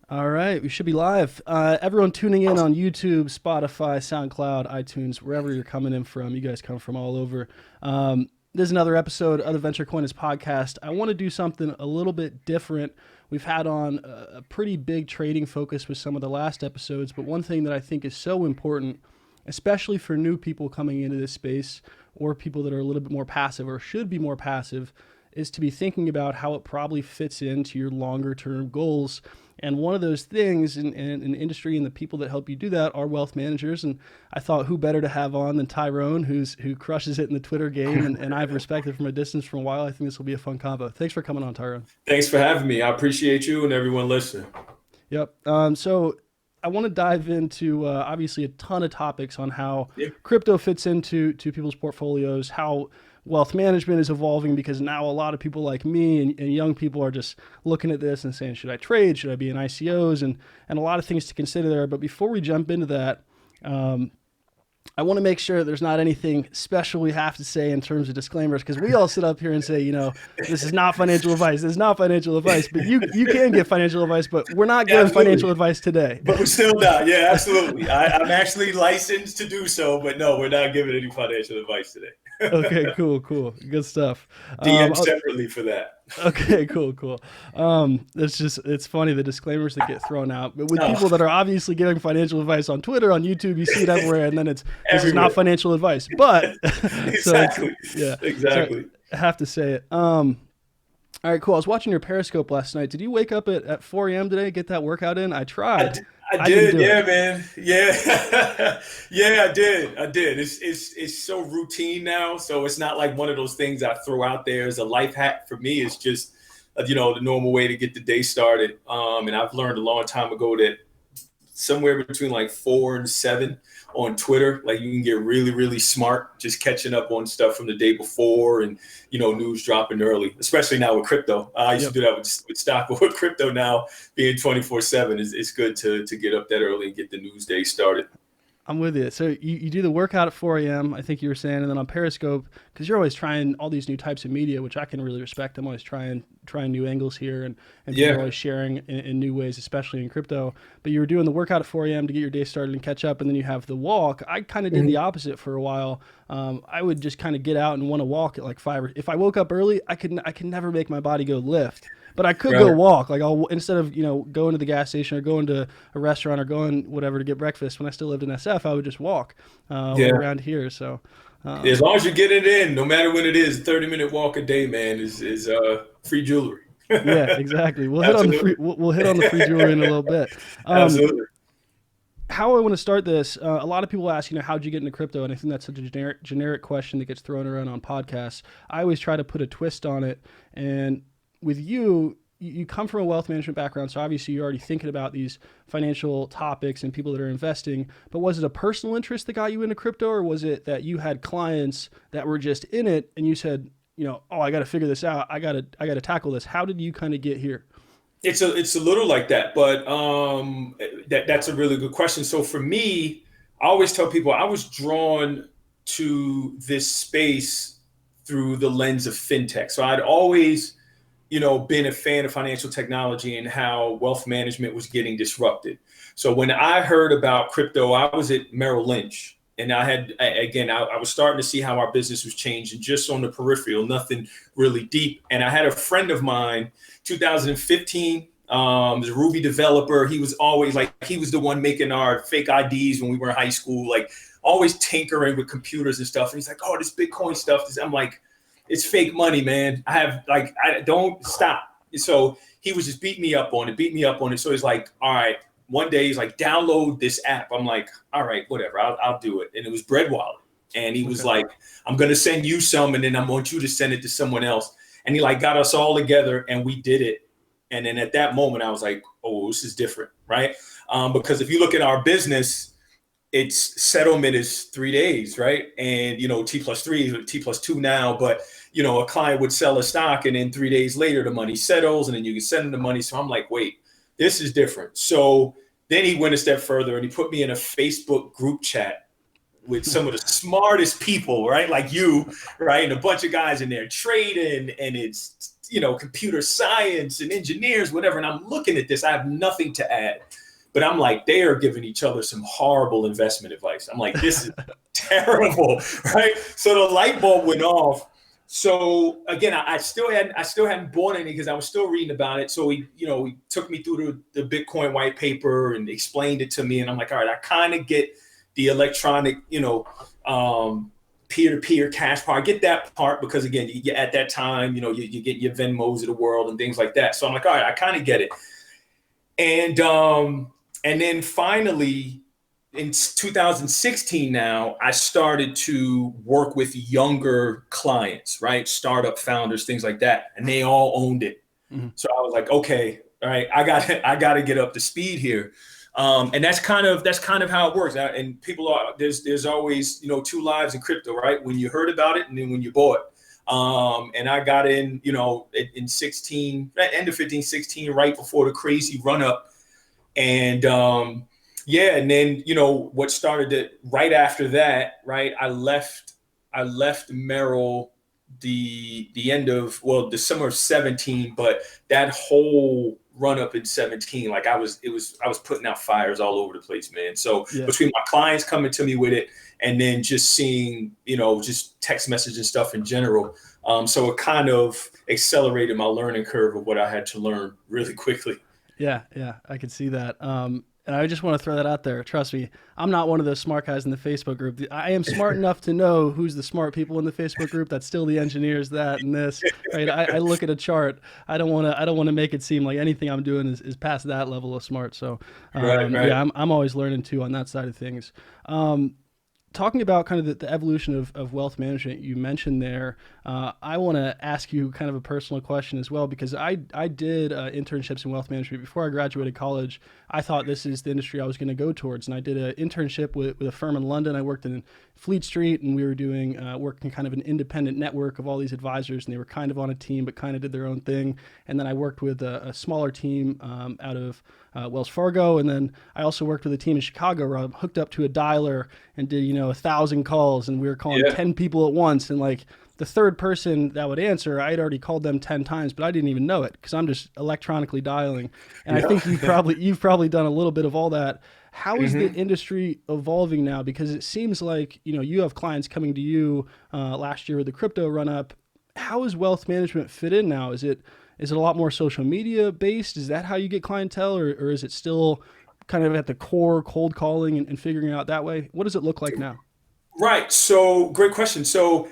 All right, we should be live. Everyone tuning in on YouTube, Spotify, SoundCloud, iTunes, wherever you're coming in from. You guys come from all over. This is another episode of the Venture Coiners podcast. I want to do something a little bit different. We've had on a pretty big trading focus with some of the last episodes, but one thing that I think is so important, especially for new people coming into this space or people that are a little bit more passive or should be more passive, is to be thinking about how it probably fits into your longer term goals. And one of those things in the industry and the people that help you do that are wealth managers. And I thought who better to have on than Tyrone, who crushes it in the Twitter game. And I've respected from a distance for a while. I think this will be a fun combo. Thanks for coming on, Tyrone. Thanks for having me. I appreciate you and everyone listening. Yep. So I want to dive into obviously a ton of topics on how Yeah. crypto fits into people's portfolios, how wealth management is evolving, because now a lot of people like me and young people are just looking at this and saying, should I trade? Should I be in ICOs? And a lot of things to consider there. But before we jump into that, I want to make sure there's not anything special we have to say in terms of disclaimers, because we all sit up here and say, this is not financial advice. This is not financial advice. But you can give financial advice, but we're not giving financial advice today. But we're still not. Yeah, absolutely. I'm actually licensed to do so, but no, we're not giving any financial advice today. Okay, cool. Good stuff. DM separately for that. Okay, cool. It's funny, the disclaimers that get thrown out, but with people that are obviously giving financial advice on Twitter, on YouTube, you see it everywhere, and then this is not financial advice, but exactly. Exactly. So I have to say it. All right, cool. I was watching your Periscope last night. Did you wake up at 4 a.m. today, get that workout in? I tried. I did, yeah, man. Yeah. Yeah, I did. It's so routine now. So it's not like one of those things I throw out there as a life hack. For me, it's just, the normal way to get the day started. And I've learned a long time ago that somewhere between like 4 and 7 on Twitter, like you can get really, really smart just catching up on stuff from the day before and, news dropping early, especially now with crypto. I used to do that with stock, but with crypto now being 24/7, it's good to get up that early and get the news day started. I'm with you. So you do the workout at 4 a.m., I think you were saying, and then on Periscope, because you're always trying all these new types of media, which I can really respect. I'm always trying new angles here, and people are always sharing in new ways, especially in crypto. But you were doing the workout at 4 a.m. to get your day started and catch up, and then you have the walk. I kind of did the opposite for a while. I would just kind of get out and want to walk at like 5. If I woke up early, I could never make my body go lift. But I could go walk. Like instead of going to the gas station or going to a restaurant or going whatever to get breakfast. When I still lived in SF, I would just walk around here. So as long as you get it in, no matter when it is, 30-minute walk a day, man, is free jewelry. Yeah, exactly. We'll hit on the free jewelry in a little bit. Absolutely. How I want to start this, a lot of people ask, how'd you get into crypto? And I think that's such a generic question that gets thrown around on podcasts. I always try to put a twist on it. And with you come from a wealth management background, so obviously you're already thinking about these financial topics and people that are investing, but was it a personal interest that got you into crypto, or was it that you had clients that were just in it and you said, I got to figure this out. I got to tackle this. How did you kind of get here? It's a little like that, but that's a really good question. So for me, I always tell people I was drawn to this space through the lens of fintech. So I'd always been a fan of financial technology and how wealth management was getting disrupted. So when I heard about crypto, I was at Merrill Lynch, and I was starting to see how our business was changing just on the peripheral, nothing really deep. And I had a friend of mine, 2015, was a Ruby developer. He was always he was the one making our fake IDs when we were in high school, like always tinkering with computers and stuff. And he's like, oh, this Bitcoin stuff. I'm like, it's fake money, man. I don't stop. So he was just beat me up on it. So he's like, all right. One day he's like, download this app. I'm like, all right, whatever. I'll do it. And it was Bread Wallet. And he was like, I'm going to send you some, and then I want you to send it to someone else. And he got us all together, and we did it. And then at that moment, I was like, oh, this is different, right? Because if you look at our business, its settlement is 3 days, right? And, T+3, T+2 now, but, a client would sell a stock, and then 3 days later, the money settles, and then you can send them the money. So I'm like, wait, this is different. So then he went a step further, and he put me in a Facebook group chat with some of the smartest people, right? Like you, right? And a bunch of guys in there trading, and it's computer science and engineers, whatever. And I'm looking at this, I have nothing to add. But I'm like, they are giving each other some horrible investment advice. I'm like, this is terrible, right? So the light bulb went off. So again, I still hadn't bought any because I was still reading about it. So he took me through the Bitcoin white paper and explained it to me. And I'm like, all right, I kind of get the electronic, peer-to-peer cash part. I get that part because again, you at that time, you get your Venmos of the world and things like that. So I'm like, all right, I kind of get it. And then finally, in 2016 now, I started to work with younger clients, right? Startup founders, things like that. And they all owned it. Mm-hmm. So I was like, okay, all right, I got to get up to speed here. And that's kind of how it works. And people there's always, two lives in crypto, right? When you heard about it and then when you bought. And I got in, in 16, end of 15, 16, right before the crazy run up. And and then what started right after that, right? I left Merrill the end of the summer of 17, but that whole run up in 17, like I was putting out fires all over the place, man. So between my clients coming to me with it and then just seeing, just text message and stuff in general. So it kind of accelerated my learning curve of what I had to learn really quickly. Yeah, I can see that. And I just want to throw that out there. Trust me, I'm not one of those smart guys in the Facebook group. I am smart enough to know who's the smart people in the Facebook group. That's still the engineers, that and this. Right? I look at a chart. I don't want to make it seem like anything I'm doing is past that level of smart. So right. Yeah, I'm always learning too on that side of things. Talking about kind of the evolution of wealth management you mentioned there, I want to ask you kind of a personal question as well, because I did internships in wealth management before I graduated college. I thought this is the industry I was going to go towards, and I did an internship with a firm in London. I worked in Fleet Street, and we were doing working kind of an independent network of all these advisors, and they were kind of on a team but kind of did their own thing. And then I worked with a smaller team out of Wells Fargo, and then I also worked with a team in Chicago where I hooked up to a dialer and did 1,000 calls, and we were calling 10 people at once, and like the third person that would answer, I'd already called them 10 times, but I didn't even know it because I'm just electronically dialing. And I think you've probably done a little bit of all that. How is the industry evolving now? Because it seems like you have clients coming to you last year with the crypto run up. How is wealth management fit in now? Is it a lot more social media based? Is that how you get clientele, or is it still kind of at the core cold calling and figuring out that way? What does it look like now? Right. So great question. So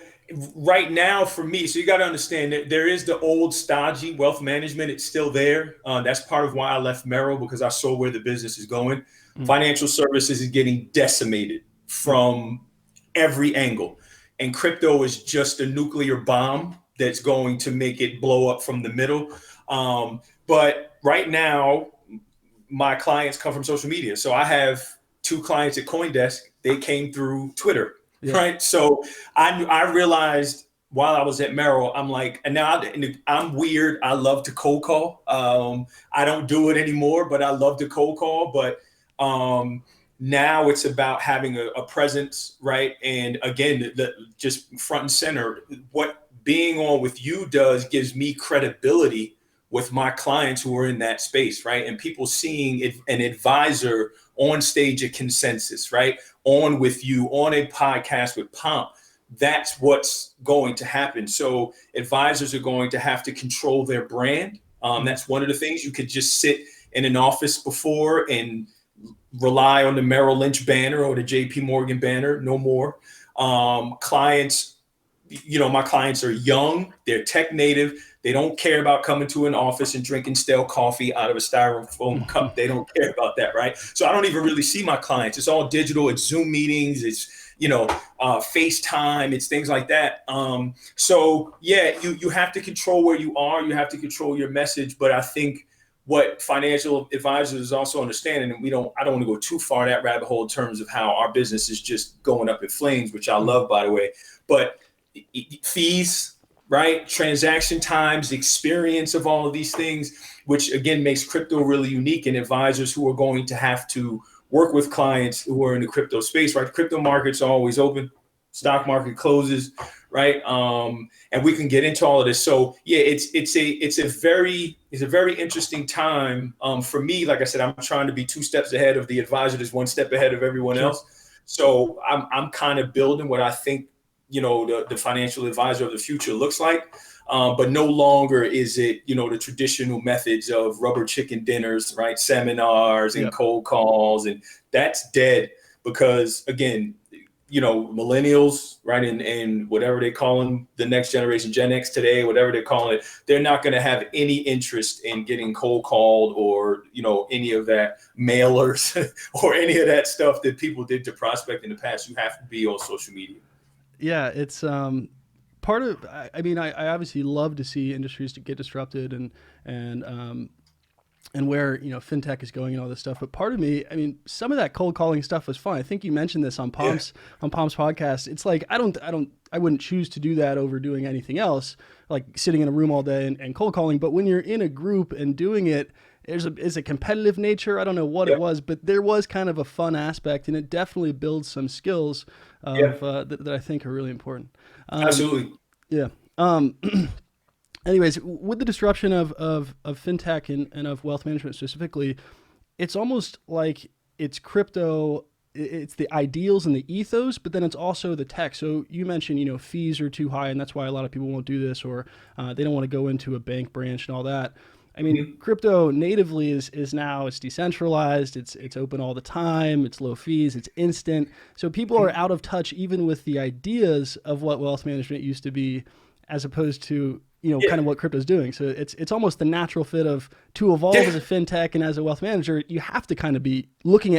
right now for me, so you got to understand that there is the old stodgy wealth management. It's still there. That's part of why I left Merrill, because I saw where the business is going. Mm-hmm. Financial services is getting decimated from every angle. And crypto is just a nuclear bomb that's going to make it blow up from the middle. But right now, my clients come from social media. So I have 2 clients at CoinDesk. They came through Twitter, right? So I realized while I was at Merrill, I'm like, and now I'm weird. I love to cold call. I don't do it anymore, but I love to cold call. But now it's about having a presence, right? And again, just front and center. What being on with you does gives me credibility with my clients who are in that space, right? And people seeing an advisor on stage at Consensus, right? On with you, on a podcast with Pomp. That's what's going to happen. So advisors are going to have to control their brand. That's one of the things. You could just sit in an office before and rely on the Merrill Lynch banner or the JP Morgan banner, no more. Clients, my clients are young, they're tech native. They don't care about coming to an office and drinking stale coffee out of a styrofoam cup. They don't care about that, right? So I don't even really see my clients. It's all digital. It's Zoom meetings. It's, FaceTime. It's things like that. So yeah, you have to control where you are. You have to control your message. But I think what financial advisors also understand, and I don't want to go too far that rabbit hole in terms of how our business is just going up in flames, which I love, by the way, but fees, right? Transaction times, experience of all of these things, which again makes crypto really unique, and advisors who are going to have to work with clients who are in the crypto space, right? The crypto markets are always open. stock market closes, right? And we can get into all of this. So yeah, it's a very interesting time for me. Like I said, I'm trying to be 2 steps ahead of the advisor that's 1 step ahead of everyone Sure. else. So I'm kind of building what I think, the financial advisor of the future looks like. But no longer is it, the traditional methods of rubber chicken dinners, right? Seminars and Yep. cold calls, and that's dead because, again, millennials, right? And whatever they call them, the next generation, Gen X today, whatever they call it, they're not going to have any interest in getting cold called or, any of that mailers or any of that stuff that people did to prospect in the past. You have to be on social media. Yeah, it's part of. I mean, I obviously love to see industries to get disrupted and and where fintech is going and all this stuff. But part of me, I mean, some of that cold calling stuff was fun. I think you mentioned this on Yeah. Palm's podcast. It's like I wouldn't choose to do that over doing anything else, like sitting in a room all day and cold calling. But when you're in a group and doing it, is a competitive nature. I don't know what it Yeah. was, but there was kind of a fun aspect, and it definitely builds some skills Yeah. of that I think are really important. Um, Absolutely. yeah. Um, anyways, with the disruption of fintech and of wealth management specifically, it's almost like it's crypto. It's the ideals and the ethos, but then it's also the tech. So you mentioned, fees are too high, and that's why a lot of people won't do this, or they don't want to go into a bank branch and all that. I mean, Mhm. crypto natively is now it's decentralized. It's open all the time. It's low fees. It's instant. So people are out of touch even with the ideas of what wealth management used to be, as opposed to Yeah. kind of what crypto's doing. So it's almost the natural fit of to evolve as Yeah. a fintech and as a wealth manager. You have to kind of be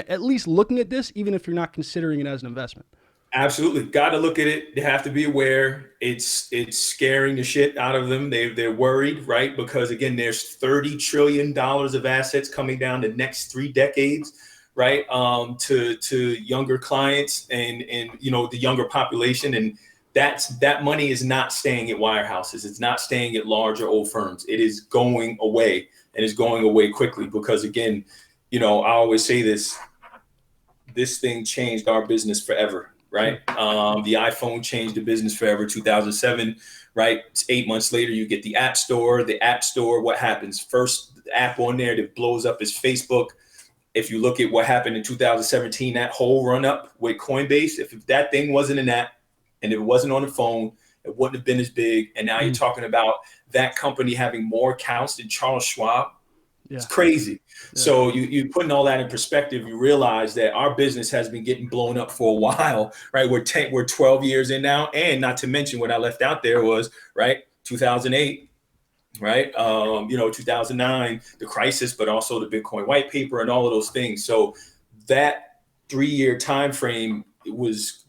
at least looking at this, even if you're not considering it as an investment. Absolutely. Got to look at it. They have to be aware. It's scaring the shit out of them. They're worried, right? Because again, there's $30 trillion of assets coming down the next 3 decades, right? To younger clients and the younger population, and that money is not staying at wirehouses. It's not staying at larger old firms. It is going away, and it's going away quickly because again, I always say this thing changed our business forever, right? Sure. The iPhone changed the business forever, 2007, right? 8 months later, you get the App Store. The App Store, what happens? First app on there that blows up is Facebook. If you look at what happened in 2017, that whole run up with Coinbase, if that thing wasn't an app and if it wasn't on the phone, it wouldn't have been as big. And now you're Mm, talking about that company having more accounts than Charles Schwab. It's yeah. crazy. Yeah. So you putting all that in perspective, you realize that our business has been getting blown up for a while, right? We're 12 years in now, and not to mention what I left out there was right 2008, right? 2009, the crisis, but also the Bitcoin white paper and all of those things. So that 3 year time frame was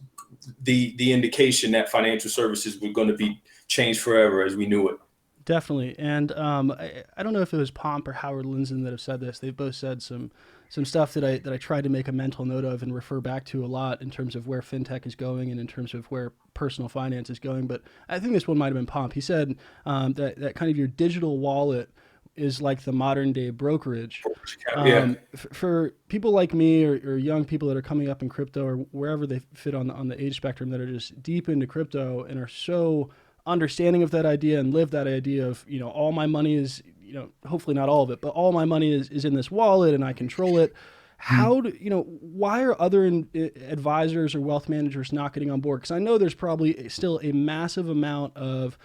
the indication that financial services were going to be changed forever as we knew it. Definitely, and I don't know if it was Pomp or Howard Lindzen that have said this. They've both said some stuff that I tried to make a mental note of and refer back to a lot in terms of where fintech is going and in terms of where personal finance is going. But I think this one might have been Pomp. He said that kind of your digital wallet is like the modern day brokerage. Yeah. For people like me or young people that are coming up in crypto or wherever they fit on the age spectrum that are just deep into crypto and are so understanding of that idea and live that idea of all my money is hopefully not all of it, but all my money is in this wallet and I control it. How do why are other advisors or wealth managers not getting on board? Because I know there's probably still a massive amount of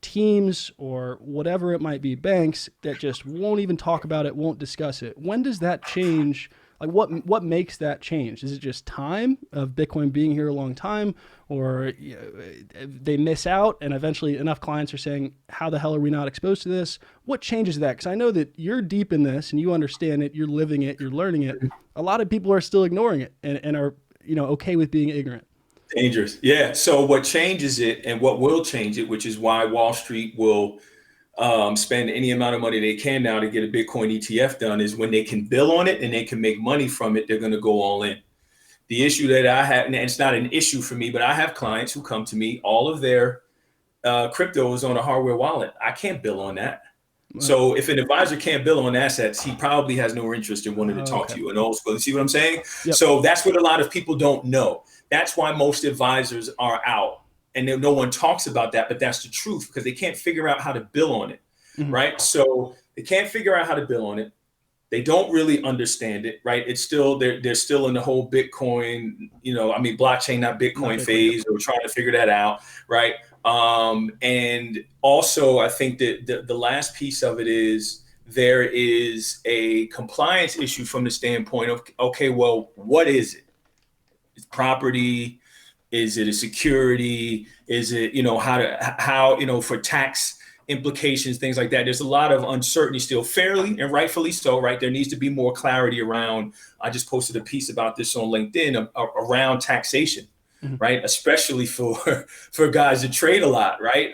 teams or whatever it might be, banks that just won't even talk about it, won't discuss it. When does that change? Like what makes that change? Is it just time of Bitcoin being here a long time, or they miss out and eventually enough clients are saying, how the hell are we not exposed to this? What changes that? Because I know that you're deep in this and you understand it, you're living it, you're learning it. A lot of people are still ignoring it and are okay with being ignorant. Dangerous. Yeah. So what changes it and what will change it, which is why Wall Street will spend any amount of money they can now to get a Bitcoin ETF done, is when they can bill on it and they can make money from it, they're going to go all in. The issue that I have, and it's not an issue for me, but I have clients who come to me, all of their crypto is on a hardware wallet. I can't bill on that. So if an advisor can't bill on assets, he probably has no interest in wanting to talk Okay. to you. And also, see what I'm saying? Yep. So that's what a lot of people don't know. That's why most advisors are out, and no one talks about that. But that's the truth, because they can't figure out how to bill on it, Mhm. right? So they can't figure out how to bill on it. They don't really understand it, right? It's still they're still in the whole Bitcoin, blockchain, not Not Bitcoin Bitcoin. Yep. phase, or trying to figure that out, right? And also, I think that the last piece of it is there is a compliance issue from the standpoint of, okay, well, what is it? It's property. Is it a security? Is it, how for tax implications, things like that? There's a lot of uncertainty still, fairly and rightfully so, right? There needs to be more clarity around. I just posted a piece about this on LinkedIn around taxation, Mhm. right? Especially for for guys that trade a lot, right?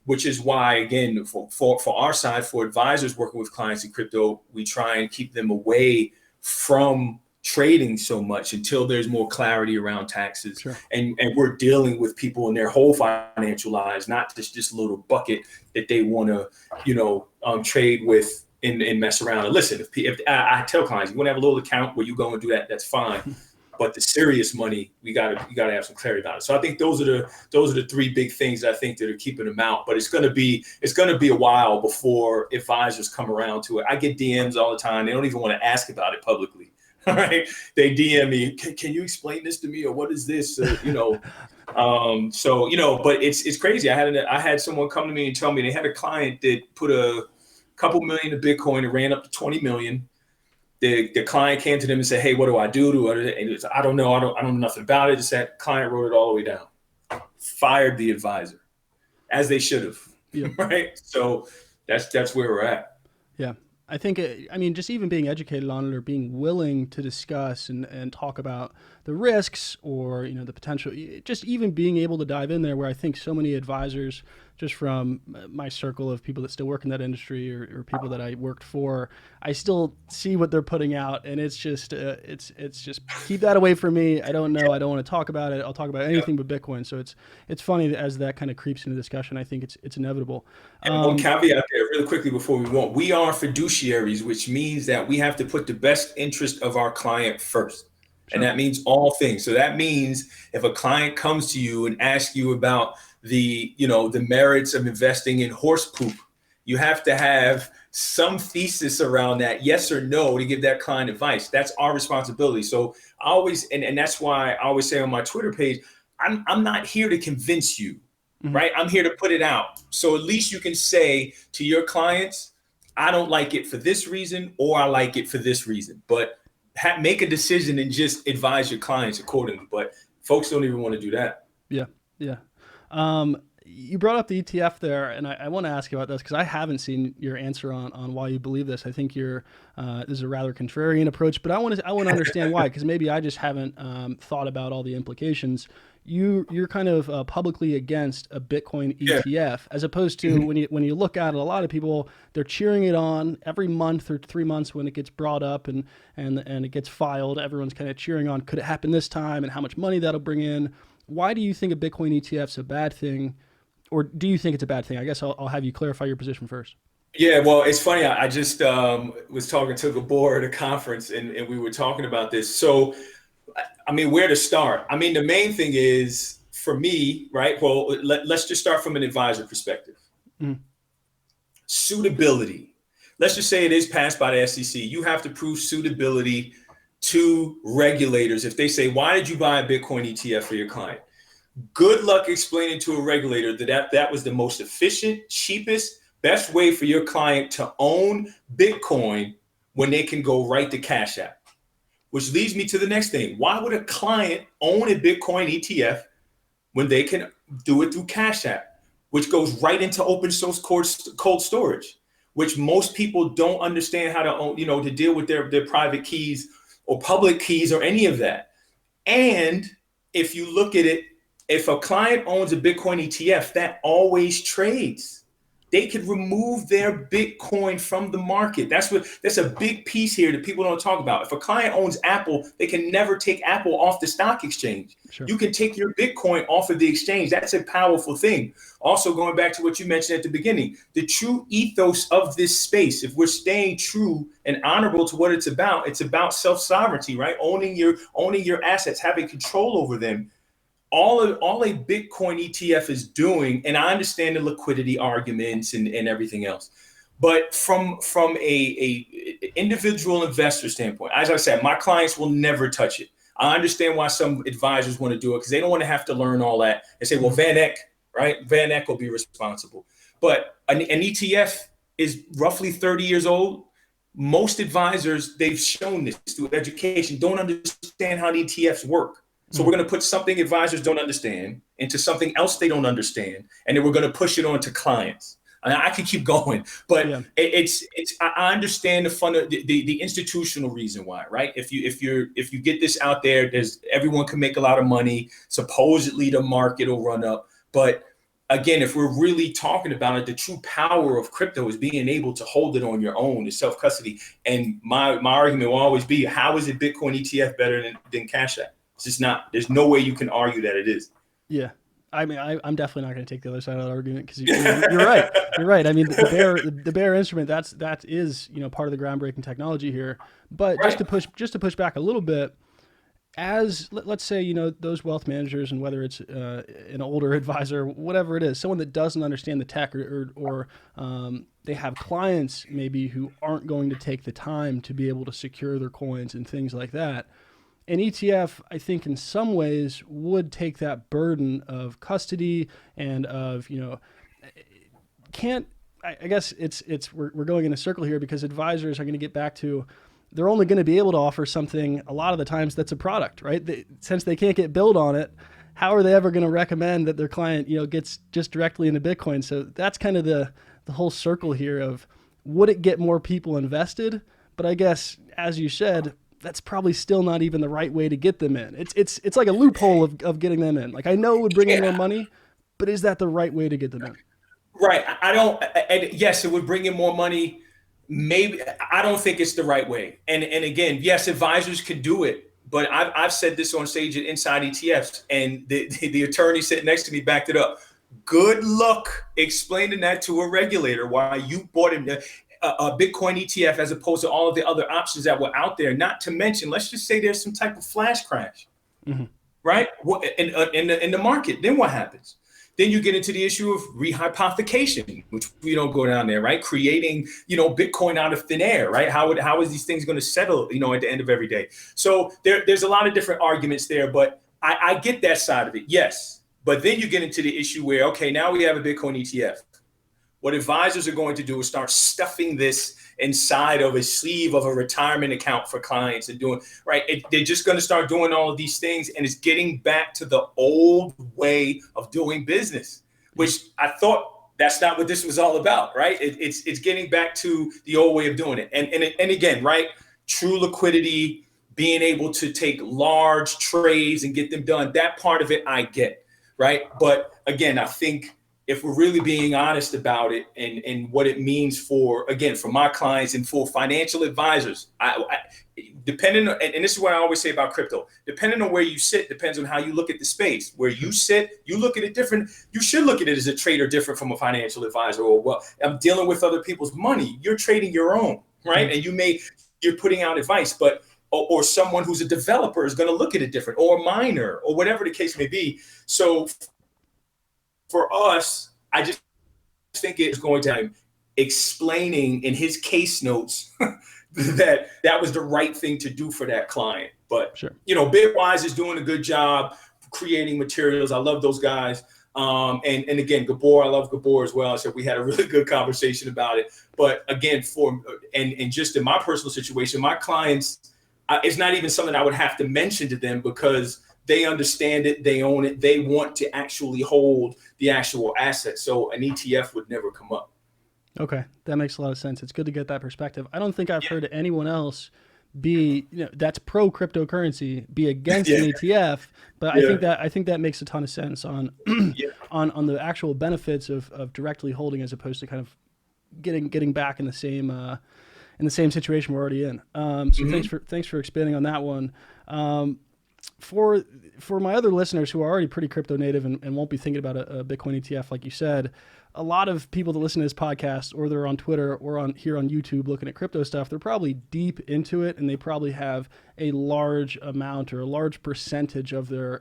Which is why, again, for our side, for advisors working with clients in crypto, we try and keep them away from trading so much until there's more clarity around taxes. Sure. And we're dealing with people in their whole financial lives, not just this little bucket that they want to, trade with and mess around. And listen, if I tell clients, you want to have a little account where you go and do that, that's fine. But the you gotta have some clarity about it. So I think those are the three big things I think that are keeping them out. But it's gonna be a while before advisors come around to it. I get DMs all the time. They don't even want to ask about it publicly. All right, they DM me, can you explain this to me, or what is this? But it's crazy. I had someone come to me and tell me they had a client that put a couple million in Bitcoin and ran up to 20 million. The client came to them and said, "Hey, what do I do?" And was, I don't know. I don't know nothing about it. Just that client wrote it all the way down. Fired the advisor, as they should have. Yep. Right. So that's where we're at. Yeah. I think, just even being educated on it or being willing to discuss and talk about the risks or, the potential, just even being able to dive in there where I think so many advisors, just from my circle of people that still work in that industry or people that I worked for, I still see what they're putting out. And it's just, it's just keep that away from me. I don't know. I don't want to talk about it. I'll talk about anything but Bitcoin. So it's funny that as that kind of creeps into discussion, I think it's inevitable. And one caveat there, really quickly before we move on, we are fiduciaries, which means that we have to put the best interest of our client first. Sure. And that means all things. So that means if a client comes to you and asks you about the merits of investing in horse poop, you have to have some thesis around that, yes or no, to give that client advice. That's our responsibility. So I always, and that's why I always say on my Twitter page, I'm not here to convince you. Mhm. Right? I'm here to put it out. So at least you can say to your clients, I don't like it for this reason, or I like it for this reason. But make a decision and just advise your clients accordingly. But folks don't even want to do that. Yeah. Yeah. You brought up the ETF there, and I want to ask you about this because I haven't seen your answer on why you believe this. I think this is a rather contrarian approach, but I want to understand why, because maybe I just haven't thought about all the implications. You're kind of publicly against a Bitcoin ETF, as opposed to when you look at it, a lot of people, they're cheering it on every month or 3 months when it gets brought up and it gets filed. Everyone's kind of cheering on, could it happen this time, and how much money that'll bring in. Why do you think a Bitcoin ETF is a bad thing? Or do you think it's a bad thing? I guess I'll have you clarify your position first. Yeah, well, it's funny. I just was talking to Gabor at a conference, and we were talking about this. So, where to start? The main thing is for me, right? Well, let's just start from an advisor perspective. Mm. Suitability. Let's just say it is passed by the SEC. You have to prove suitability to regulators. If they say, why did you buy a Bitcoin ETF for your client? Good luck explaining to a regulator that was the most efficient, cheapest, best way for your client to own Bitcoin when they can go right to Cash App. Which leads me to the next thing. Why would a client own a Bitcoin ETF when they can do it through Cash App, which goes right into open source cold storage, which most people don't understand how to own, to deal with their private keys or public keys or any of that. And if you look at it, if a client owns a Bitcoin ETF, that always trades. they could remove their Bitcoin from the market. That's a big piece here that people don't talk about. If a client owns Apple, they can never take Apple off the stock exchange. Sure. You can take your Bitcoin off of the exchange. That's a powerful thing. Also, going back to what you mentioned at the beginning, the true ethos of this space, if we're staying true and honorable to what it's about self-sovereignty, right? Owning your assets, having control over them. All a Bitcoin ETF is doing, and I understand the liquidity arguments and everything else, but from a individual investor standpoint, as I said, my clients will never touch it. I understand why some advisors want to do it because they don't want to have to learn all that and say, well, Van Eck, right? Van Eck will be responsible. But an ETF is roughly 30 years old. Most advisors, they've shown this through education, don't understand how the ETFs work. So we're going to put something advisors don't understand into something else they don't understand, and then we're going to push it on to clients. And I could keep going, but yeah. I understand the institutional reason why, right? If you get this out there, everyone can make a lot of money. Supposedly the market will run up, but again, if we're really talking about it, the true power of crypto is being able to hold it on your own, is self-custody. And my argument will always be, how is a Bitcoin ETF better than Cash App? It's just not. There's no way you can argue that it is. Yeah. I mean, I'm definitely not going to take the other side of that argument because you're right. You're right. I mean, the bear instrument, that is part of the groundbreaking technology here. But right. just to push back a little bit, as let's say those wealth managers, and whether it's an older advisor, whatever it is, someone that doesn't understand the tech, or they have clients maybe who aren't going to take the time to be able to secure their coins and things like that. An ETF, I think, in some ways would take that burden of custody and of, I guess we're going in a circle here because advisors are going to get back to, they're only going to be able to offer something a lot of the times that's a product, right? Since they can't get billed on it, how are they ever going to recommend that their client, gets just directly into Bitcoin? So that's kind of the whole circle here of, would it get more people invested? But I guess, as you said, that's probably still not even the right way to get them in. It's like a loophole of getting them in. Like, I know it would bring in more money, but is that the right way to get them in? Right. And yes, it would bring in more money. Maybe I don't think it's the right way. And again, yes, advisors could do it, but I've said this on stage at Inside ETFs, and the attorney sitting next to me backed it up. Good luck explaining that to a regulator why you bought him a Bitcoin ETF as opposed to all of the other options that were out there. Not to mention, let's just say there's some type of flash crash, right? In the market, then what happens? Then you get into the issue of rehypothecation, which we don't go down there, right? Creating, Bitcoin out of thin air, right? How is these things going to settle, at the end of every day? So there's a lot of different arguments there, but I get that side of it, yes. But then you get into the issue where, okay, now we have a Bitcoin ETF. What advisors are going to do is start stuffing this inside of a sleeve of a retirement account for clients and doing, right? They're just going to start doing all of these things, and it's getting back to the old way of doing business, which I thought that's not what this was all about, right? It's getting back to the old way of doing it. And again, right? True liquidity, being able to take large trades and get them done, that part of it I get, right? But again, I think if we're really being honest about it and what it means for my clients and for financial advisors, depending on, and this is what I always say about crypto, depending on where you sit, depends on how you look at the space. Where you sit, you look at it different. You should look at it as a trader different from a financial advisor, or, well, I'm dealing with other people's money. You're trading your own, right? And you're putting out advice, but or someone who's a developer is going to look at it different, or a miner, or whatever the case may be. So for us, I just think it's going to explaining in his case notes that was the right thing to do for that client. But sure. Bitwise is doing a good job creating materials. I love those guys. And again, Gabor, I love Gabor as well. So we had a really good conversation about it. But again, and just in my personal situation, my clients, it's not even something I would have to mention to them because they understand it, they own it, they want to actually hold the actual asset. So an ETF would never come up. Okay, that makes a lot of sense. It's good to get that perspective. I don't think I've heard anyone else be, that's pro cryptocurrency, be against an Yeah. ETF. But Yeah. I think that makes a ton of sense on Yeah. on the actual benefits of directly holding as opposed to kind of getting back in the same situation we're already in. So Hmm. thanks for expanding on that one. Um, for my other listeners who are already pretty crypto native and won't be thinking about a Bitcoin ETF, like you said, a lot of people that listen to this podcast, or they're on Twitter or on here on YouTube looking at crypto stuff, they're probably deep into it, and they probably have a large amount or a large percentage of their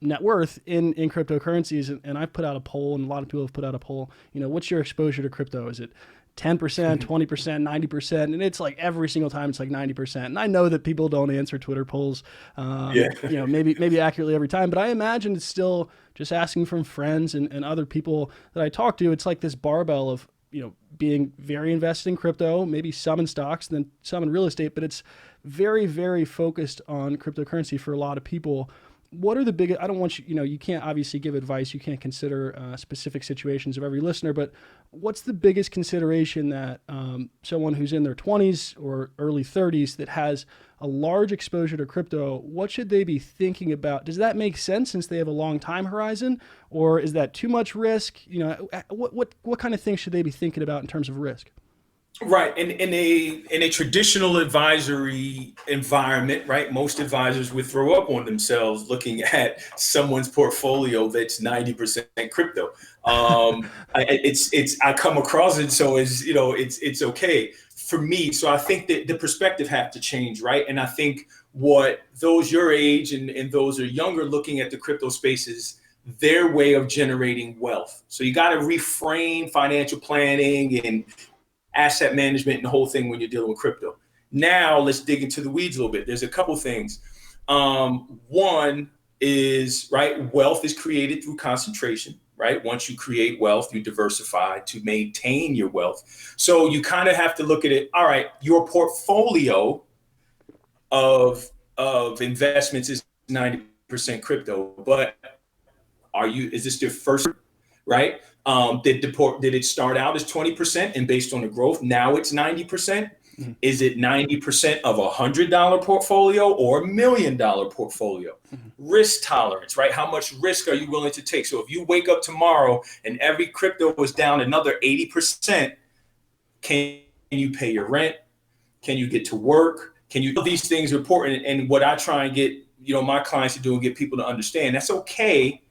net worth in cryptocurrencies. And I've put out a poll, and a lot of people have put out a poll. What's your exposure to crypto? Is it 10%, 20%, 90%? And it's like every single time it's like 90%. And I know that people don't answer Twitter polls, Yeah. maybe accurately every time, but I imagine it's still just asking from friends and other people that I talk to. It's like this barbell of, being very invested in crypto, maybe some in stocks, then some in real estate, but it's very, very focused on cryptocurrency for a lot of people. What are the big, I don't want you, you can't obviously give advice. You can't consider specific situations of every listener, but what's the biggest consideration that someone who's in their 20s or early 30s that has a large exposure to crypto, what should they be thinking about? Does that make sense since they have a long time horizon, or is that too much risk? What kind of things should they be thinking about in terms of risk? Right. In a traditional advisory environment, right, most advisors would throw up on themselves looking at someone's portfolio that's 90% crypto. I come across it, so it's okay for me. So I think that the perspective have to change, right? And I think what those your age and those are younger looking at the crypto spaces, their way of generating wealth. So you got to reframe financial planning and asset management and the whole thing when you're dealing with crypto. Now let's dig into the weeds a little bit. There's a couple things. One is, right, wealth is created through concentration, right? Once you create wealth, you diversify to maintain your wealth. So you kind of have to look at it. All right, your portfolio of investments is 90% crypto, but is this your first, right? Did it start out as 20% and based on the growth, now it's 90%? Mm-hmm. Is it 90% of $100 portfolio or $1,000,000 portfolio? Mm-hmm. Risk tolerance, right? How much risk are you willing to take? So if you wake up tomorrow and every crypto was down another 80%, can you pay your rent? Can you get to work? These things are important. And what I try and get, my clients to do and get people to understand, that's okay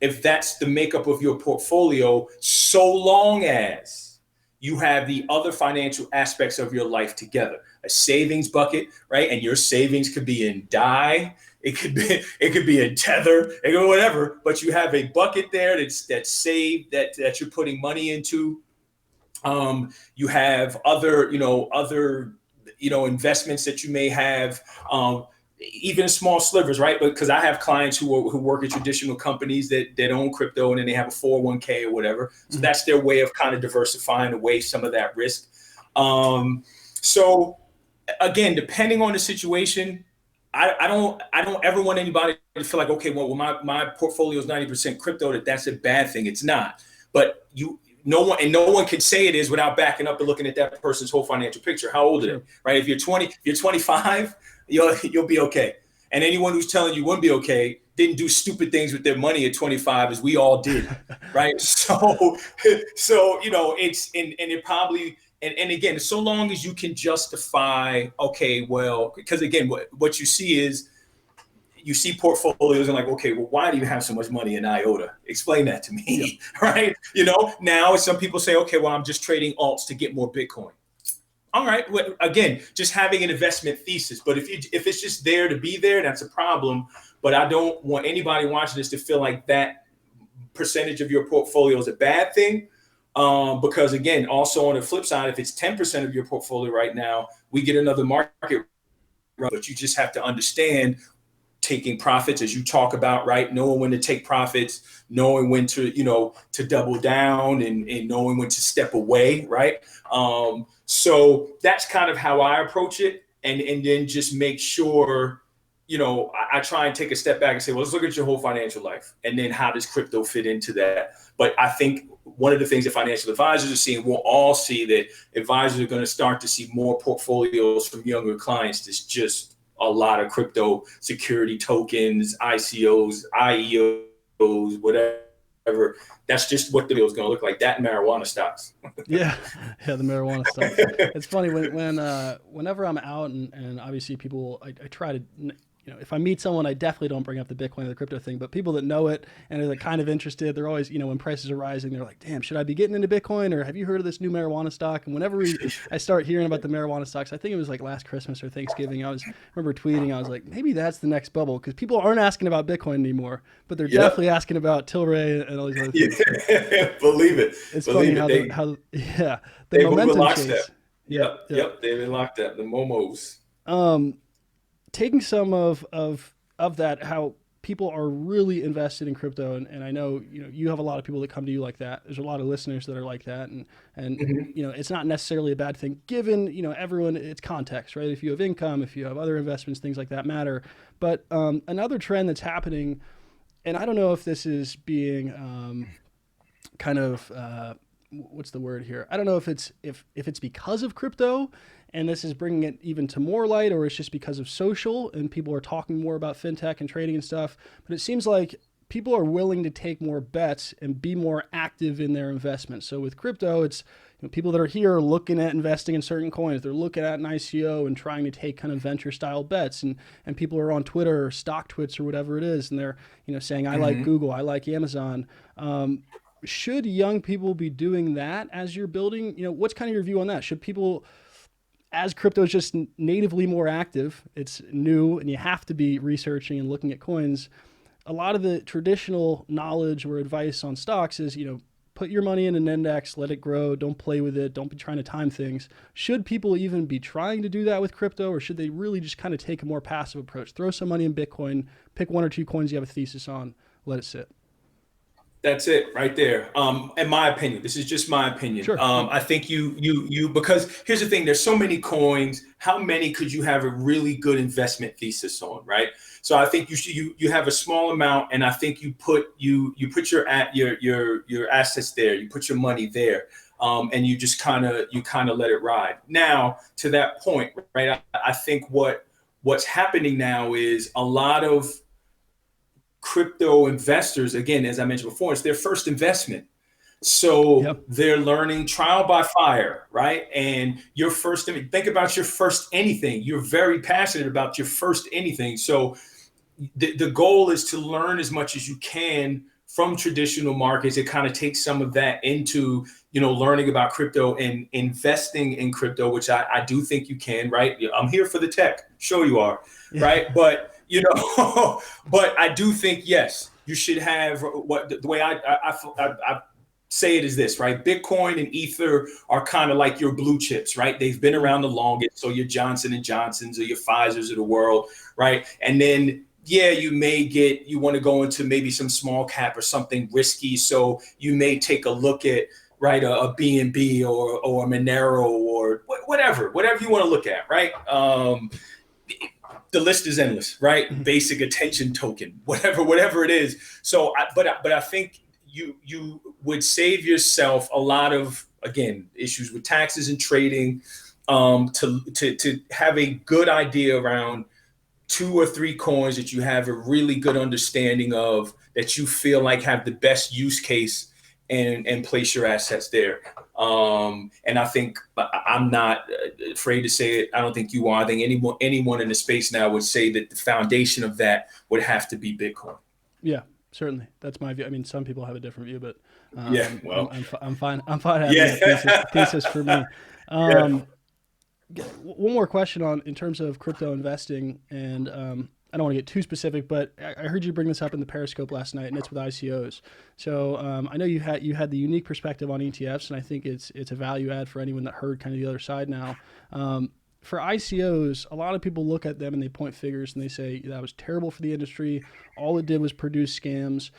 if that's the makeup of your portfolio, so long as you have the other financial aspects of your life together. A savings bucket, right? And your savings could be in DAI, it could be in Tether, it could be whatever, but you have a bucket there that's saved, that you're putting money into. You have other investments that you may have. Even small slivers, right? Because I have clients who work at traditional companies that own crypto, and then they have a 401k or whatever. So that's their way of kind of diversifying away some of that risk. So again, depending on the situation, I don't ever want anybody to feel like, okay, well my portfolio is 90% crypto, that's a bad thing. It's not. But no one can say it is without backing up and looking at that person's whole financial picture. How old are they? Right? If you're 20, if you're 25, you'll be okay. And anyone who's telling you wouldn't be okay didn't do stupid things with their money at 25, as we all did, right? So it's and it probably and again, so long as you can justify, okay, well, because again, what you see is you see portfolios and like, okay, well, why do you have so much money in IOTA? Explain that to me, yep. Right? Now some people say, okay, well, I'm just trading alts to get more Bitcoin. All right. Again, just having an investment thesis. But if it's just there to be there, that's a problem. But I don't want anybody watching this to feel like that percentage of your portfolio is a bad thing. Because again, also on the flip side, if it's 10% of your portfolio right now, we get another market run. But you just have to understand taking profits, as you talk about, right? Knowing when to take profits, knowing when to, to double down and knowing when to step away, right? So that's kind of how I approach it. And then just make sure, I try and take a step back and say, well, let's look at your whole financial life. And then how does crypto fit into that? But I think one of the things that financial advisors are seeing, we'll all see that advisors are going to start to see more portfolios from younger clients. There's just a lot of crypto security tokens, ICOs, IEOs, whatever. That's just what the deal is going to look like. That and marijuana stocks. Yeah, yeah, the marijuana stocks. It's funny whenever I'm out and obviously people, I try to, if I meet someone, I definitely don't bring up the Bitcoin or the crypto thing. But people that know it and are like kind of interested, they're always, when prices are rising, they're like, "Damn, should I be getting into Bitcoin or have you heard of this new marijuana stock?" And whenever I start hearing about the marijuana stocks, I think it was like last Christmas or Thanksgiving. Remember tweeting, I was like, maybe that's the next bubble because people aren't asking about Bitcoin anymore, but they're definitely asking about Tilray and all these other things. Yeah, believe it. It's believe funny it. the they momentum move in chase. lockstep. Yep. They've been locked up. The momos. Taking some of that, how people are really invested in crypto, and I know you have a lot of people that come to you like that. There's a lot of listeners that are like that, and it's not necessarily a bad thing given everyone, it's context, right? If you have income, if you have other investments, things like that matter. But another trend that's happening, and I don't know if this is being kind of what's the word here? I don't know if it's because of crypto and this is bringing it even to more light, or it's just because of social and people are talking more about fintech and trading and stuff. But it seems like people are willing to take more bets and be more active in their investments. So with crypto, it's people that are here looking at investing in certain coins. They're looking at an ICO and trying to take kind of venture style bets. And people are on Twitter or stock twits or whatever it is, and they're saying, I like Google, I like Amazon. Should young people be doing that as you're building? What's kind of your view on that? Should people, as crypto is just natively more active, it's new and you have to be researching and looking at coins, a lot of the traditional knowledge or advice on stocks is, put your money in an index, let it grow, don't play with it, don't be trying to time things. Should people even be trying to do that with crypto, or should they really just kind of take a more passive approach? Throw some money in Bitcoin, pick one or two coins you have a thesis on, let it sit. That's it right there. In my opinion, this is just my opinion. Sure. I think you because here's the thing, there's so many coins. How many could you have a really good investment thesis on, right? So I think you have a small amount, and I think you put your assets there, you put your money there, and you just kind of let it ride. Now to that point, right? I think what's happening now is a lot of crypto investors, again, as I mentioned before, it's their first investment. So they're learning trial by fire, right? And think about your first anything. You're very passionate about your first anything. So the goal is to learn as much as you can from traditional markets. It kind of takes some of that into, learning about crypto and investing in crypto, which I do think you can, right? I'm here for the tech. Sure you are, right? But but I do think, yes, you should have the way I say it is this, right? Bitcoin and Ether are kind of like your blue chips, right? They've been around the longest. So your Johnson and Johnsons or your Pfizers of the world, right? And then, you want to go into maybe some small cap or something risky. So you may take a look at, right, a BNB or a Monero or whatever you want to look at, right? The list is endless, right? Basic attention token, whatever it is. So, but I think you would save yourself a lot of, again, issues with taxes and trading, to have a good idea around 2 or 3 coins that you have a really good understanding of, that you feel like have the best use case, and place your assets there. And I think, I'm not afraid to say it, I don't think you are. I think anyone in the space now would say that the foundation of that would have to be Bitcoin. Yeah, certainly. That's my view. I mean, some people have a different view, but I'm fine. I'm fine having that thesis for me. One more question in terms of crypto investing, and I don't want to get too specific, but I heard you bring this up in the Periscope last night, and it's with ICOs. So I know you had the unique perspective on ETFs, and I think it's a value add for anyone that heard kind of the other side now. For ICOs, a lot of people look at them and they point fingers and they say that was terrible for the industry. All it did was produce scams.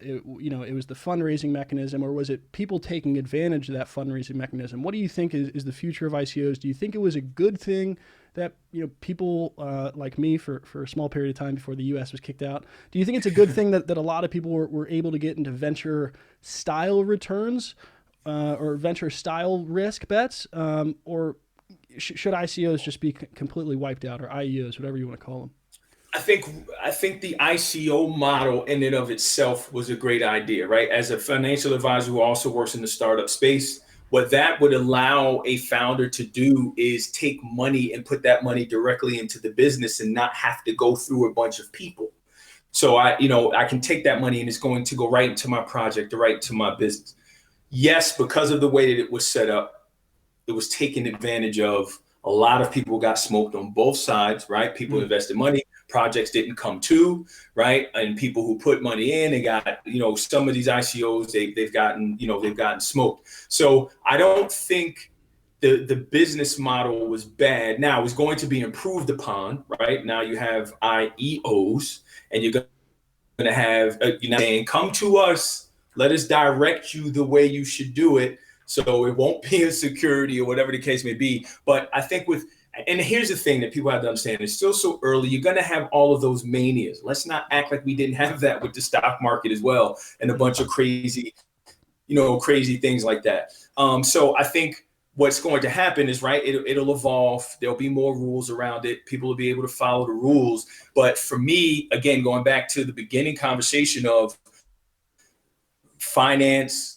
It was the fundraising mechanism, or was it people taking advantage of that fundraising mechanism? What do you think is the future of ICOs? Do you think it was a good thing that people like me for a small period of time before the U.S. was kicked out. Do you think it's a good thing that a lot of people were able to get into venture style returns or venture style risk bets, or should ICOs just be completely wiped out, or IEOs, whatever you want to call them? I think the ICO model in and of itself was a great idea, right? As a financial advisor who also works in the startup space, what that would allow a founder to do is take money and put that money directly into the business and not have to go through a bunch of people. So I can take that money and it's going to go right into my project or right into my business. Yes, because of the way that it was set up, it was taken advantage of. A lot of people got smoked on both sides, right? People invested money, projects didn't come to, right? And people who put money in and got, some of these ICOs, they've gotten smoked. So I don't think the business model was bad. Now it's going to be improved upon, right? Now you have IEOs, and you're going to have, saying, come to us, let us direct you the way you should do it. So it won't be a security or whatever the case may be. But I think and here's the thing that people have to understand, it's still so early. You're going to have all of those manias. Let's not act like we didn't have that with the stock market as well, and a bunch of crazy things like that. So I think what's going to happen is, right, it'll evolve. There'll be more rules around it. People will be able to follow the rules. But for me, again, going back to the beginning conversation of finance,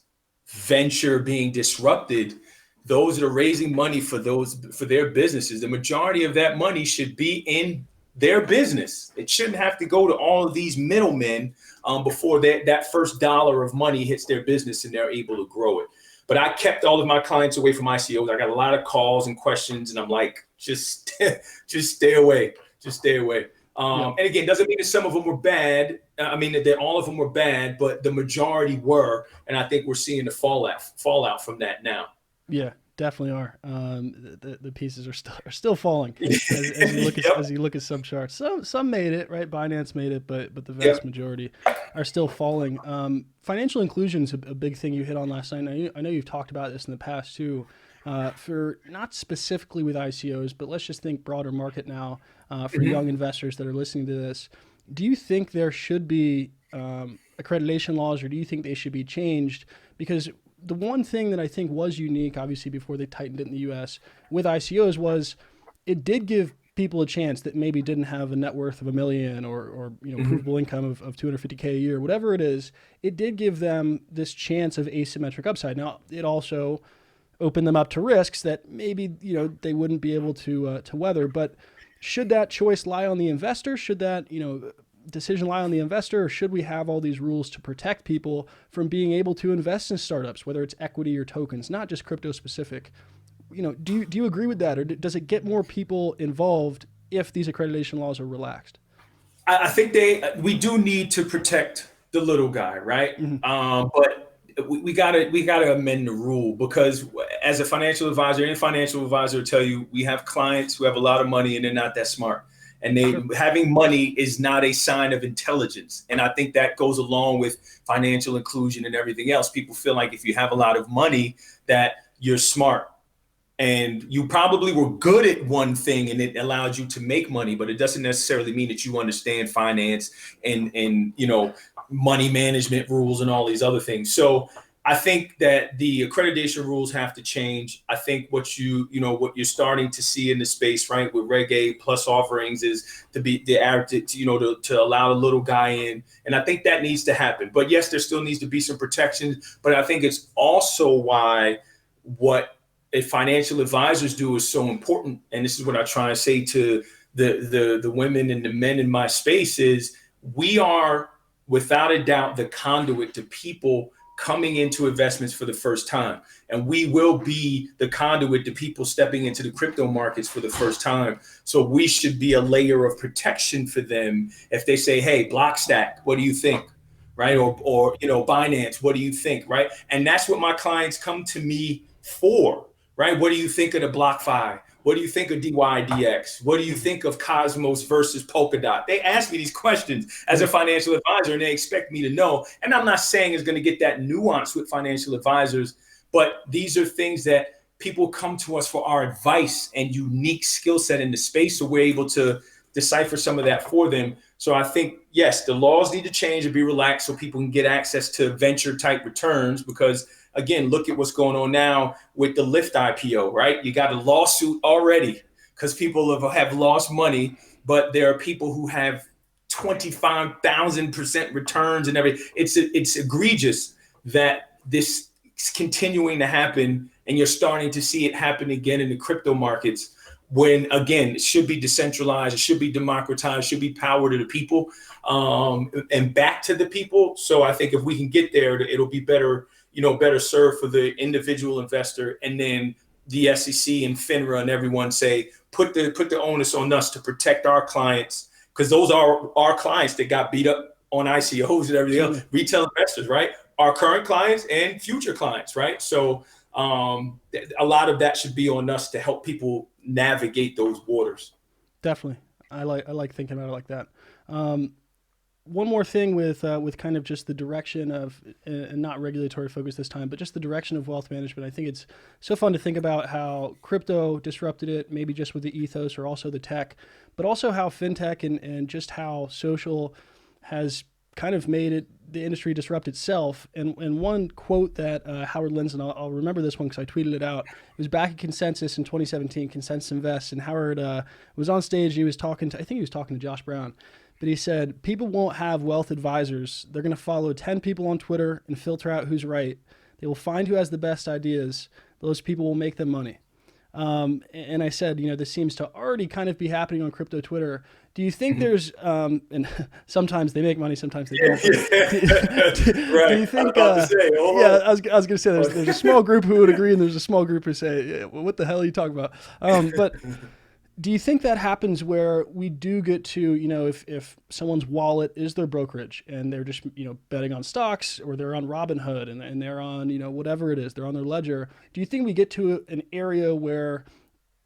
venture being disrupted, those that are raising money for their businesses, the majority of that money should be in their business. It shouldn't have to go to all of these middlemen before that first dollar of money hits their business and they're able to grow it. But I kept all of my clients away from ICOs. I got a lot of calls and questions, and I'm like, just stay away. Just stay away. And again, doesn't mean that some of them were bad. I mean, that all of them were bad, but the majority were. And I think we're seeing the fallout from that now. Yeah, definitely are. The pieces are still falling as you look at some charts. Some made it, right? Binance made it, but the vast majority are still falling. Financial inclusion is a big thing you hit on last night. I know you've talked about this in the past too. For not specifically with ICOs, but let's just think broader market now for young investors that are listening to this. Do you think there should be accreditation laws, or do you think they should be changed? Because the one thing that I think was unique, obviously before they tightened it in the U.S. with ICOs, was it did give people a chance that maybe didn't have a net worth of $1 million or provable income of $250K a year, whatever it is. It did give them this chance of asymmetric upside. Now, it also opened them up to risks that maybe they wouldn't be able to weather. But should that choice lie on the investor? Should that decision lie on the investor, or should we have all these rules to protect people from being able to invest in startups, whether it's equity or tokens, not just crypto specific? Do you agree with that, or does it get more people involved if these accreditation laws are relaxed? I think we do need to protect the little guy, right? But we gotta amend the rule, because as a financial advisor, any financial advisor will tell you, we have clients who have a lot of money and they're not that smart. And having money is not a sign of intelligence. And I think that goes along with financial inclusion and everything else. People feel like if you have a lot of money that you're smart. And you probably were good at one thing and it allowed you to make money, but it doesn't necessarily mean that you understand finance and money management rules and all these other things. So I think that the accreditation rules have to change. I think what you're starting to see in the space, right, with Reg A plus offerings is to allow the little guy in. And I think that needs to happen. But yes, there still needs to be some protections. But I think it's also why what financial advisors do is so important. And this is what I try to say to the women and the men in my space is, we are without a doubt the conduit to people coming into investments for the first time. And we will be the conduit to people stepping into the crypto markets for the first time. So we should be a layer of protection for them. If they say, hey, Blockstack, what do you think? Right. Or Binance, what do you think? Right. And that's what my clients come to me for. Right. What do you think of the BlockFi? What do you think of DYDX? What do you think of Cosmos versus Polkadot? They ask me these questions as a financial advisor, and they expect me to know. And I'm not saying it's going to get that nuance with financial advisors, but these are things that people come to us for our advice and unique skill set in the space, so we're able to decipher some of that for them. So I think, yes, the laws need to change and be relaxed so people can get access to venture type returns, because again, look at what's going on now with the Lyft IPO, right? You got a lawsuit already because people have lost money, but there are people who have 25,000% returns and everything. It's egregious that this is continuing to happen, and you're starting to see it happen again in the crypto markets, when again, it should be decentralized, it should be democratized, it should be power to the people, and back to the people. So I think if we can get there, it'll be better, better served for the individual investor. And then the SEC and FINRA and everyone say, put the onus on us to protect our clients, because those are our clients that got beat up on ICOs and everything else, retail investors, right? Our current clients and future clients, right? So a lot of that should be on us to help people navigate those waters. Definitely. I like thinking about it like that. One more thing with kind of just the direction of, and not regulatory focus this time, but just the direction of wealth management. I think it's so fun to think about how crypto disrupted it, maybe just with the ethos or also the tech, but also how fintech and just how social has kind of made it, the industry disrupt itself. And one quote that Howard Lindzen, I'll remember this one because I tweeted it out. It was back at Consensus in 2017, Consensus Invest, and Howard was on stage. He was talking to, I think he was talking to Josh Brown, but he said, people won't have wealth advisors. They're going to follow 10 people on Twitter and filter out who's right. They will find who has the best ideas. Those people will make them money. And I said, this seems to already kind of be happening on crypto Twitter. Do you think there's, and sometimes they make money, sometimes they don't. Right. Do you think, I was going to say there's a small group who would agree and there's a small group who say, yeah, well, what the hell are you talking about? But do you think that happens where we do get to, if someone's wallet is their brokerage and they're just, betting on stocks, or they're on Robinhood and they're on, whatever it is, they're on their ledger. Do you think we get to an area where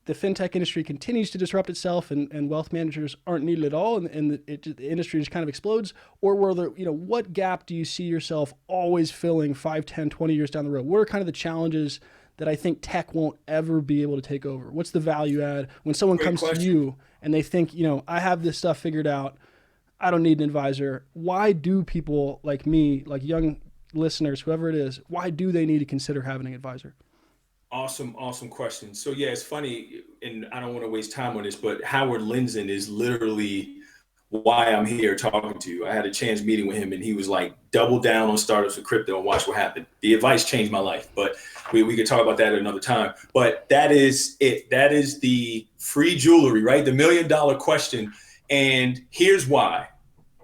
the fintech industry continues to disrupt itself and wealth managers aren't needed at all, and the industry just kind of explodes? Or were there, what gap do you see yourself always filling 5, 10, 20 years down the road? What are kind of the challenges that I think tech won't ever be able to take over? What's the value add when someone comes to you and they think, I have this stuff figured out, I don't need an advisor? Why do people like me, like young listeners, whoever it is, why do they need to consider having an advisor? Awesome question. So yeah, it's funny, and I don't want to waste time on this, but Howard Lindzen is literally why I'm here talking to you. I had a chance meeting with him, and he was like, double down on startups and crypto and watch what happened. The advice changed my life, but we could talk about that at another time. But that is it. That is the free jewelry, right? The $1 million question. And here's why.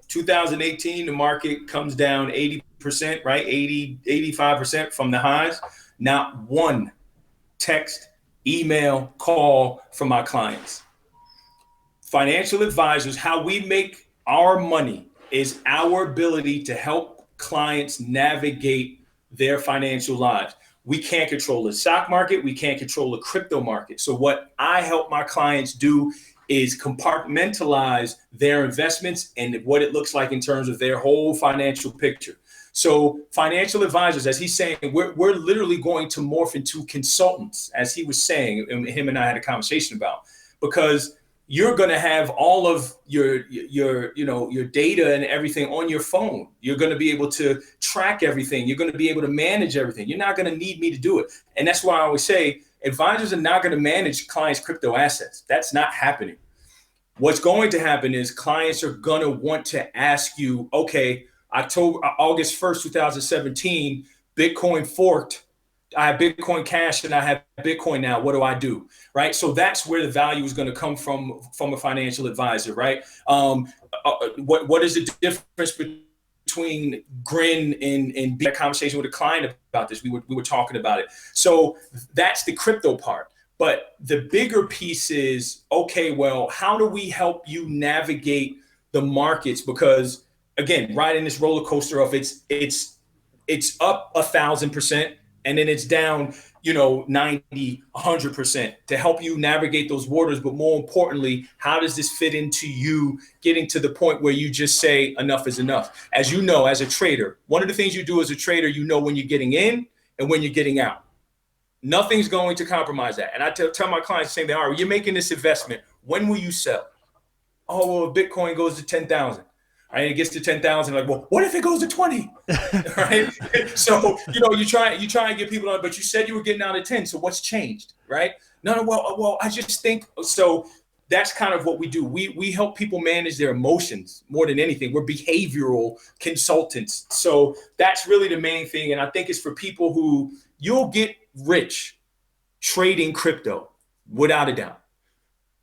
2018, the market comes down 80%, right? 85% from the highs. Not one text, email, call from my clients. Financial advisors, how we make our money is our ability to help clients navigate their financial lives. We can't control the stock market. We can't control the crypto market. So what I help my clients do is compartmentalize their investments and what it looks like in terms of their whole financial picture. So financial advisors, as he's saying, we're literally going to morph into consultants, as he was saying, and him and I had a conversation about, because you're going to have all of your data and everything on your phone. You're going to be able to track everything. You're going to be able to manage everything. You're not going to need me to do it. And that's why I always say advisors are not going to manage clients' crypto assets. That's not happening. What's going to happen is clients are going to want to ask you, okay, August 1st, 2017, Bitcoin forked. I have Bitcoin Cash and I have Bitcoin now. What do I do? Right. So that's where the value is going to come from a financial advisor. Right. What is the difference between Grin and be a conversation with a client about this? We were talking about it. So that's the crypto part. But the bigger piece is, okay, well, how do we help you navigate the markets? Because again, riding this roller coaster of it's up 1,000%. And then it's down, 90, 100% to help you navigate those waters. But more importantly, how does this fit into you getting to the point where you just say enough is enough? As you know, as a trader, one of the things you do as a trader, when you're getting in and when you're getting out. Nothing's going to compromise that. And I tell my clients the same thing. All right, you're making this investment. When will you sell? Oh, well, Bitcoin goes to 10,000. Right, it gets to 10,000. Like, well, what if it goes to 20? Right. So, you try and get people on, but you said you were getting out at 10. So what's changed? Right. No, well, I just think so. That's kind of what we do. We help people manage their emotions more than anything. We're behavioral consultants. So that's really the main thing. And I think it's for people who you'll get rich trading crypto without a doubt.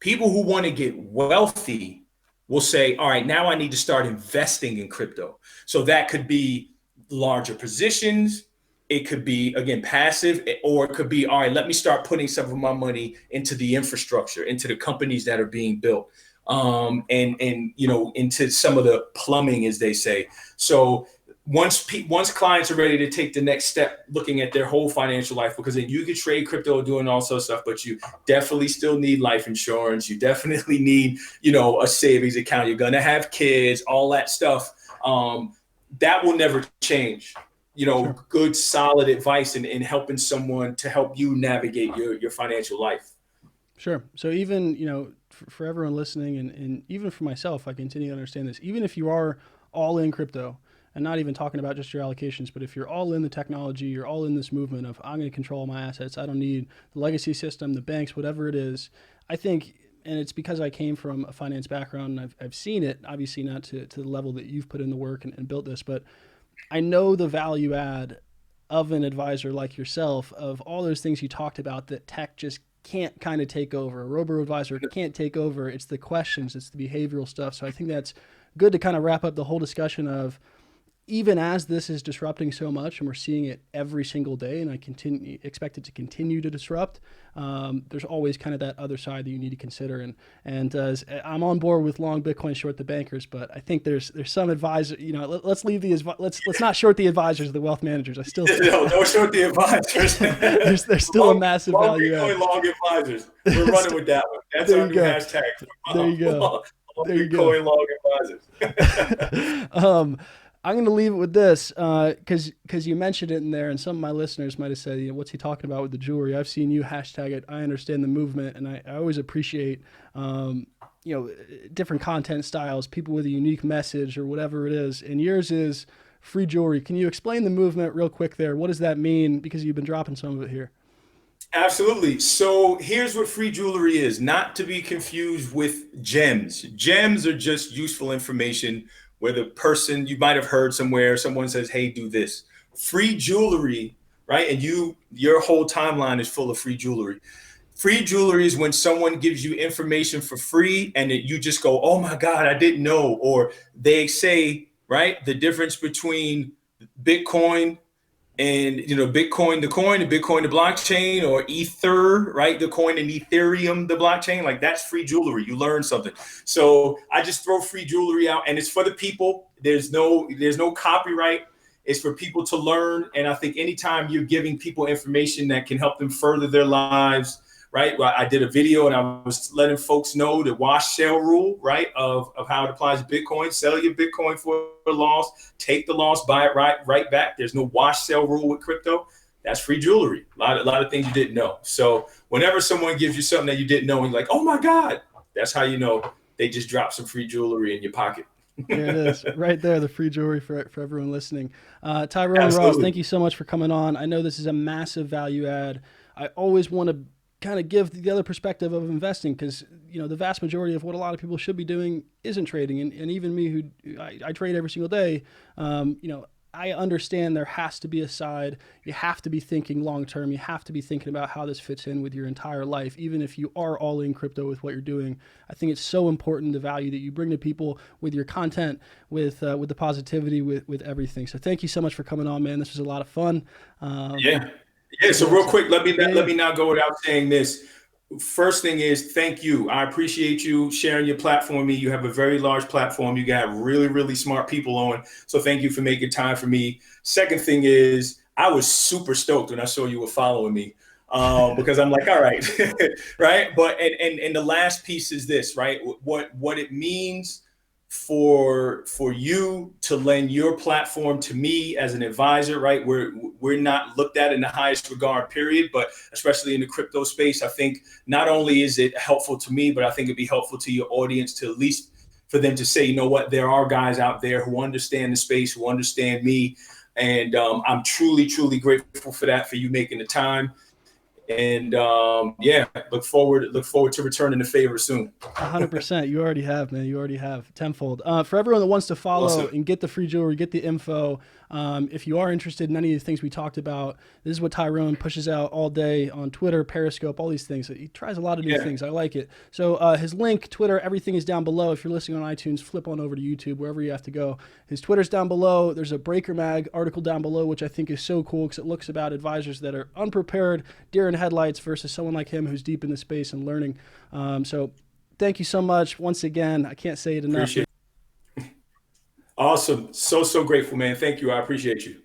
People who want to get wealthy will say, all right, now I need to start investing in crypto. So that could be larger positions. It could be, again, passive, or it could be, all right, let me start putting some of my money into the infrastructure, into the companies that are being built, and into some of the plumbing, as they say. So once clients are ready to take the next step, looking at their whole financial life, because then you could trade crypto, doing all sorts of stuff, but you definitely still need life insurance. You definitely need, a savings account. You're gonna have kids, all that stuff. That will never change. Sure. Good, solid advice in helping someone to help you navigate your financial life. Sure. So even, for everyone listening, and even for myself, I continue to understand this. Even if you are all in crypto, and not even talking about just your allocations, but if you're all in the technology, you're all in this movement of, I'm going to control my assets. I don't need the legacy system, the banks, whatever it is. I think, and it's because I came from a finance background and I've seen it, obviously not to the level that you've put in the work and built this, but I know the value add of an advisor like yourself, of all those things you talked about that tech just can't kind of take over. A robo advisor can't take over. It's the questions, it's the behavioral stuff. So I think that's good to kind of wrap up the whole discussion of, even as this is disrupting so much, and we're seeing it every single day, and I expect it to continue to disrupt, there's always kind of that other side that you need to consider. And I'm on board with long Bitcoin, short the bankers, but I think there's some advisor. Let's leave let's not short the advisors, the wealth managers. I still No, don't short the advisors. there's still a massive long value Bitcoin, add. long advisors. We're running with that one. That's There our you new go. hashtag. There you go. Long There you go. Bitcoin, long advisors. I'm going to leave it with this because you mentioned it in there, and some of my listeners might have said, what's he talking about with the jewelry? I've seen you hashtag it. I understand the movement, and I always appreciate different content styles, people with a unique message or whatever it is. And yours is free jewelry. Can you explain the movement real quick there? What does that mean? Because you've been dropping some of it here. Absolutely. So here's what free jewelry is, not to be confused with gems. Gems are just useful information where the person, you might have heard somewhere, someone says, hey, do this. Free jewelry, right? And your whole timeline is full of free jewelry. Free jewelry is when someone gives you information for free and you just go, oh my God, I didn't know. Or they say, right, the difference between Bitcoin and Bitcoin the coin, and Bitcoin the blockchain, or Ether, right, the coin, and Ethereum the blockchain. Like, that's free jewelry. You learn something. So I just throw free jewelry out, and it's for the people. There's no copyright. It's for people to learn. And I think anytime you're giving people information that can help them further their lives, right? Well, I did a video and I was letting folks know the wash sell rule, right? Of how it applies to Bitcoin. Sell your Bitcoin for a loss, take the loss, buy it right back. There's no wash sell rule with crypto. That's free jewelry. A lot of things you didn't know. So whenever someone gives you something that you didn't know, and you're like, oh my God, that's how you know they just dropped some free jewelry in your pocket. There it is, right there, the free jewelry for everyone listening. Tyrone Ross, Absolutely. thank you so much for coming on. I know this is a massive value add. I always want to kind of give the other perspective of investing, because the vast majority of what a lot of people should be doing isn't trading, and even me, who I trade every single day, I understand there has to be a side. You have to be thinking long term. You have to be thinking about how this fits in with your entire life, even if you are all in crypto with what you're doing. I think it's so important, the value that you bring to people with your content, with the positivity, with everything. So thank you so much for coming on, man. This was a lot of fun. Yeah. Yeah. So real quick, let me not go without saying this. First thing is, thank you. I appreciate you sharing your platform with me. You have a very large platform. You got really, really smart people on. So thank you for making time for me. Second thing is, I was super stoked when I saw you were following me, because I'm like, all right, right. But and the last piece is this, right? What it means for you to lend your platform to me as an advisor, right? We're not looked at in the highest regard, period. But especially in the crypto space, I think not only is it helpful to me, but I think it'd be helpful to your audience to at least for them to say, you know what, there are guys out there who understand the space, who understand me. And I'm truly, truly grateful for that, for you making the time. And yeah, look forward to returning the favor soon. 100%. You already have, man. You already have tenfold. For everyone that wants to follow Awesome. and get the free jewelry, get the info. If you are interested in any of the things we talked about, this is what Tyrone pushes out all day on Twitter, Periscope, all these things. He tries a lot of new things. I like it. So his link, Twitter, everything is down below. If you're listening on iTunes, flip on over to YouTube, wherever you have to go. His Twitter's down below. There's a Breaker Mag article down below, which I think is so cool because it looks about advisors that are unprepared, deer in headlights versus someone like him who's deep in the space and learning. So thank you so much once again. I can't say it enough. Appreciate it. Awesome. So grateful, man. Thank you. I appreciate you.